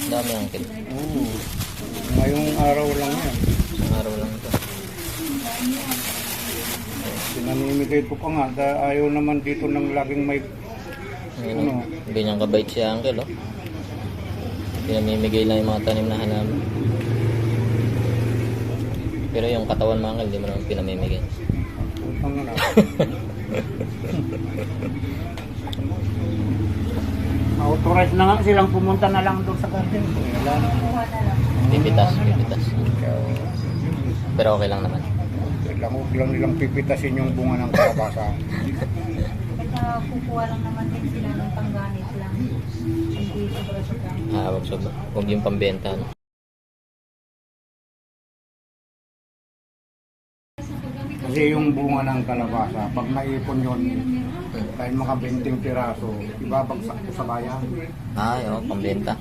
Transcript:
Dami uncle. Oo. Ngayong araw lang yan. Isang araw lang ito. Pinamimigay ko pa nga. Ayaw naman dito ng laging may Ano? Ganyang kabait si uncle, oh. Pinamimigay lang yung mga tanim na halaman. Pero yung katawan mga uncle, di mo naman pinamimigay. Putang na lang. Authorize na nga silang pumunta na lang doon sa garden. Wala na. Pipitas. Pero okay lang naman. Huwag lang nilang pipitasin yung bunga ng kalabasa. Kukuha lang naman din sila ng pangganit lang. Hindi sobra-sobra. Huwag yung pambenta, no? Kasi yung bunga ng kalabasa, pag naipon yun, kahit mga 20 piraso, ibabagsak ko sa bayan. Ay, oh, pambenta.